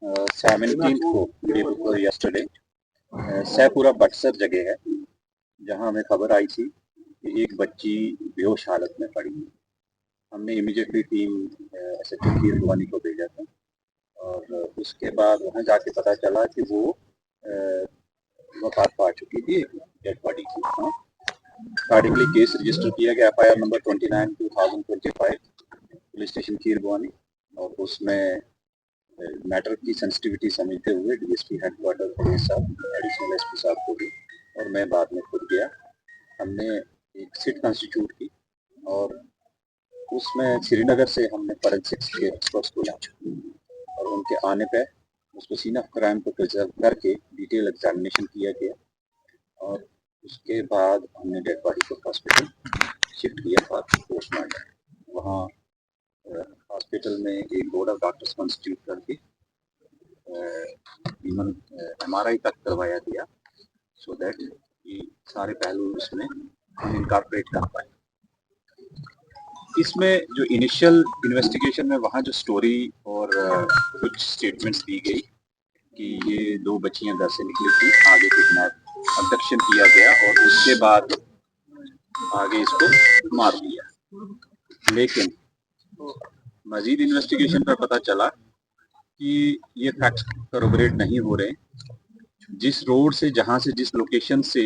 17th को day before yesterday सैपुरा Buxar जगह है जहां हमें खबर आई थी कि एक बच्ची बेहोश हालत में पड़ी है। हमने इमीडिएटली टीम एसएचओ कीर भवानी को भेजा था और उसके बाद वहां जाके पता चला कि वो वफात पा चुकी थी, डेड बॉडी थी। अकॉर्डिंगली केस रजिस्टर किया गया एफआईआर नंबर 29/2025 पुलिस स्टेशन कीर भवानी और उसमें मैटर की सेंसिटिविटी समझते हुए डीएसपी हेडक्वार्टर पुलिस साहब, एडिशनल एसपी साहब को भी और मैं बाद में खुद गया। हमने एक सिट कंस्टिट्यूट की और उसमें श्रीनगर से हमने फॉरेंसिक्स के एक्सपर्ट्स को लाया और उनके आने पे उसको सीन ऑफ क्राइम को प्रिजर्व करके डिटेल एग्जामिनेशन किया गया और उसके बाद हमने डेड बॉडी को हॉस्पिटल शिफ्ट किया फॉर पोस्टमार्टम। वहाँ हॉस्पिटल में एक बोर्ड ऑफ डॉक्टर्स कॉन्स्टिट्यूट करके इवन एमआरआई तक करवाया गया सो दैट ये सारे पहलू इसमें हम इनकॉर्पोरेट कर पाए। इसमें जो इनिशियल इन्वेस्टिगेशन में वहाँ जो स्टोरी और कुछ स्टेटमेंट्स दी गई कि ये 2 बच्चियां घर से निकली थी, आगे किडनैप अबडक्शन किया गया और उसके बाद आगे इसको मार दिया। लेकिन मजीद इन्वेस्टिगेशन पर पता चला कि ये फैक्ट्स कॉरबोरेट नहीं हो रहे। जिस रोड से जहां से जिस लोकेशन से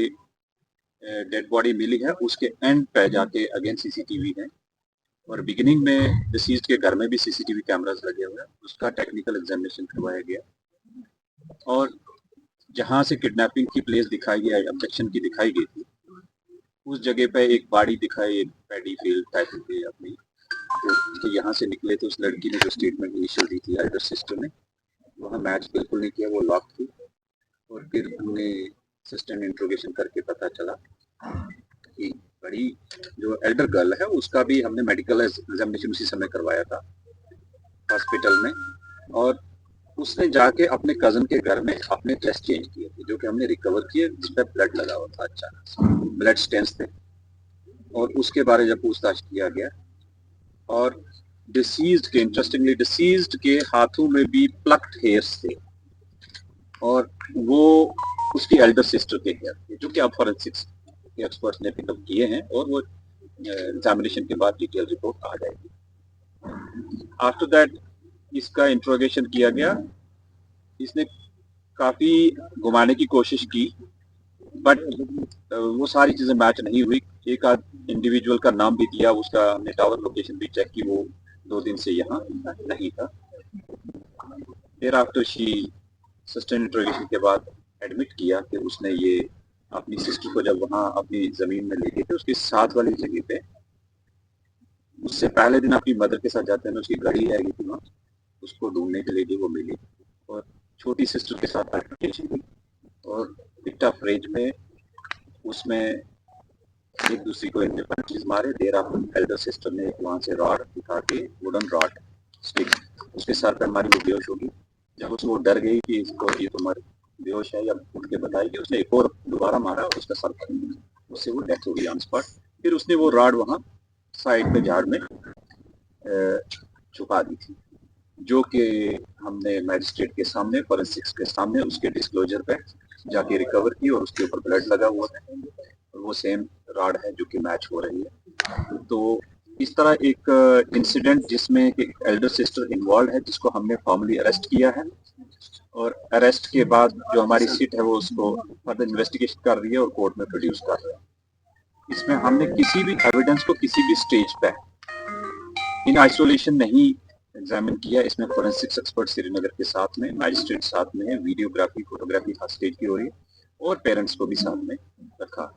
डेड बॉडी मिली है उसके एंड पे जाके अगेन सीसीटीवी है और बिगिनिंग में डिसीज्ड के घर में भी सीसीटीवी कैमरास लगे हुए हैं, उसका टेक्निकल एग्जामिनेशन करवाया गया और जहां से किडनैपिंग की प्लेस दिखाई गई, अब्डक्शन की दिखाई गई थी, उस जगह पे एक बाड़ी दिखाई, एक पैडी फील्ड टाइप की अपनी, तो यहाँ से निकले थे। उस लड़की ने जो स्टेटमेंट इनिशियल दी थी एल्डर सिस्टर ने, वहाँ मैच बिल्कुल नहीं किया, वो लॉक थी और फिर हमने असिस्टेंट इंट्रोगेशन करके पता चला कि बड़ी जो एल्डर गर्ल है उसका भी हमने मेडिकल एग्जामिनेशन उसी समय करवाया था हॉस्पिटल में और उसने जाके अपने कजन के घर में अपने टेस्ट चेंज किए थे जो कि हमने रिकवर किए, जिस पर ब्लड लगा हुआ था, अच्छा ब्लड स्टेन्स थे और उसके बारे में पूछताछ किया गया और डिसीज्ड के, इंटरेस्टिंगली डिसीज्ड के हाथों में भी प्लक्ड हेयर्स थे और वो उसकी एल्डर सिस्टर के हेयर थे जो कि अब फॉरेंसिक्स के एक्सपर्ट्स ने पिकअप किए हैं और वो एग्जामिनेशन के बाद डिटेल रिपोर्ट आ जाएगी। आफ्टर दैट इसका इंट्रोगेशन किया गया। इसने काफी घुमाने की कोशिश की बट वो सारी चीजें मैच नहीं हुई। एक आध इंडिविजुअल का नाम भी दिया, उसका हमने टावर लोकेशन भी चेक की, वो 2 दिन से यहाँ नहीं था। फिर आफ्टर शी सस्टेन इंट्रोगेशन के बाद एडमिट किया कि उसने ये अपनी सिस्टर को जब वहाँ अपनी जमीन में ले गए थे उसके साथ वाली जगह पे, उससे पहले दिन अपनी मदर के साथ जाते हैं, उसकी गाड़ी आई थी वहाँ, उसको ढूंढने के लिए भी वो मिली और छोटी सिस्टर के साथ अल्टरकेशन हुई और पिक्ट ऑफ रेंज में उसमें एक दूसरे को इनने पंचेस मारे। देर आफ्टर एल्डर सिस्टर ने वहाँ से रॉड दिखा के, वुडन रॉड स्टिक उसके सर पर मारी, वो बेहोश होगी। जब उसको डर गई कि इसको ये तो मर बेहोश है या उठ के बताएगी, उसने एक और दोबारा मारा, उसका सर पर, उससे वो डेथ हो गई ऑन स्पॉट। फिर उसने वो रॉड वहाँ साइड पे झाड़ में छुपा दी थी जो कि हमने मैजिस्ट्रेट के सामने, फॉरेंसिक्स के सामने उसके डिस्क्लोजर पे जाके रिकवर की और उसके ऊपर ब्लड लगा हुआ है और वो सेम रॉड है जो कि मैच हो रही है। तो इस तरह एक इंसिडेंट जिसमें एक एल्डर सिस्टर इन्वॉल्व है जिसको हमने फॉर्मली अरेस्ट किया है और अरेस्ट के बाद जो हमारी सीट है वो उसको फर्दर इन्वेस्टिगेशन कर रही है और कोर्ट में प्रोड्यूस कर रही है। इसमें हमने किसी भी एविडेंस को किसी भी स्टेज पे इन आइसोलेशन नहीं एग्जामिन किया। इसमें फोरेंसिक्स एक्सपर्ट श्रीनगर के साथ में, मैजिस्ट्रेट साथ में है, वीडियोग्राफी फोटोग्राफी हर स्टेज की हो रही है और पेरेंट्स को भी साथ में रखा।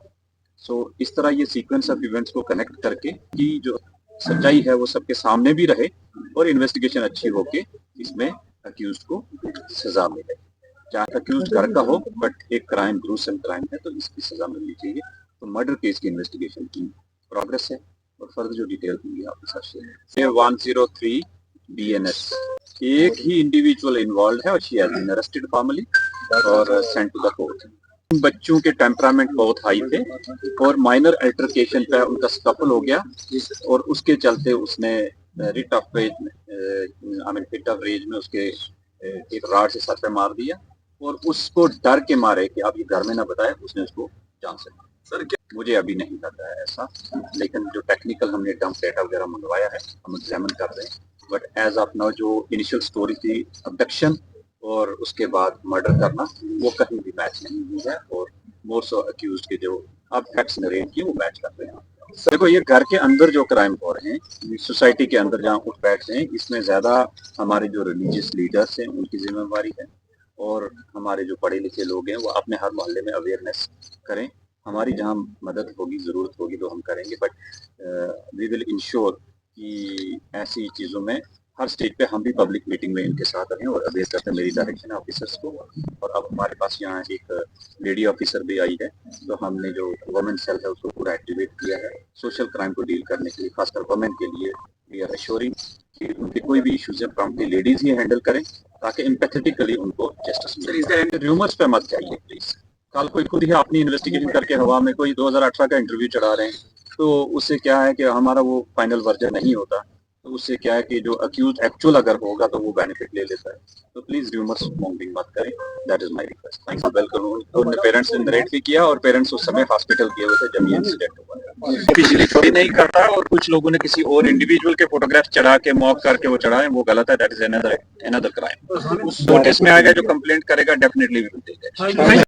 सो इस तरह ये सीक्वेंस ऑफ इवेंट्स को कनेक्ट करके कि जो सच्चाई है वो सबके सामने भी रहे और इन्वेस्टिगेशन अच्छी होके इसमें अक्यूज्ड को सजा मिले। चाहे अक्यूज्ड घर का हो बट एक क्राइम, ग्रूसम क्राइम है तो इसकी सजा मिलनी चाहिए। तो मर्डर केस की इन्वेस्टिगेशन की प्रोग्रेस है और फर्दर जो डिटेल होंगी आपके साथ शेयर। 103 BNS एक ही इंडिविजुअल इन्वॉल्व है और she has been arrested formally और सेंट टू द कोर्ट। बच्चों के टेम्परामेंट बहुत हाई थे और माइनर अल्टरकेशन पे उनका स्कफल हो गया और उसके चलते उसने रिट ऑफ रेज में उसके एक राड से सर पे मार दिया और उसको डर के मारे कि आप ये घर में ना बताए, उसने उसको जान से मारा। सर क्या मुझे अभी नहीं लगा है ऐसा, लेकिन जो टेक्निकल हमने डंप डेटा वगैरह मंगवाया है हम एग्जामिन कर रहे हैं, बट एज ऑफ नाउ जो इनिशियल स्टोरी थी अबडक्शन और उसके बाद मर्डर करना, वो कहीं भी मैच नहीं हुआ है और मोर सो अक्यूज्ड के जो अब फैक्ट्स नरेट किए वो मैच कर रहे हैं। देखो ये घर के अंदर जो क्राइम हो रहे हैं, सोसाइटी के अंदर जहाँ उठ बैठते हैं, इसमें ज्यादा हमारे जो रिलीजियस लीडर्स हैं उनकी जिम्मेवारी है और हमारे जो पढ़े लिखे लोग हैं वो अपने हर मोहल्ले में अवेयरनेस करें। हमारी जहाँ मदद होगी, जरूरत होगी तो हम करेंगे, बट वी विल इंश्योर कि ऐसी चीजों में हर स्टेज पे हम भी पब्लिक मीटिंग में इनके साथ रहें और अवेयर करते हैं मेरी डायरेक्शन ऑफिसर्स को। और अब हमारे पास यहाँ एक लेडी ऑफिसर भी आई है, तो हमने जो वुमेन सेल है उसको पूरा एक्टिवेट किया है सोशल क्राइम को डील करने के लिए, खासकर वुमेन के लिए। वी आर एश्योरिंग कि उनके कोई भी इश्यूज है प्रॉम्प्टली लेडीज ही हैंडल करें ताकि एम्पैथेटिकली उनको जस्टिस मिले। रूमर्स पे मत जाइए प्लीज। कल कोई खुद ही अपनी इन्वेस्टिगेशन करके हवा में कोई 2018 का इंटरव्यू चढ़ा रहे हैं, तो उससे क्या है कि हमारा वो फाइनल वर्जन नहीं होता, तो उससे क्या है कि जो अक्यूज एक्चुअल अगर होगा तो वो बेनिफिट ले लेता है। तो प्लीज रूमर्स मॉन्गिंग मत करें, that is my request. Thanks for welcome. उनके पेरेंट्स ने नरेट भी किया और पेरेंट्स उस समय हॉस्पिटल गए हुए थे जब ये इंसिडेंट हुआ। ऑफिशियली थोड़ी नहीं करता और कुछ लोगों ने किसी और इंडिविजुअल के फोटोग्राफ चढ़ा के मॉक करके वो चढ़ाए, वो गलत है, that is another crime. Notice में आएगा, जो कंप्लेंट करेगा definitely we will take action.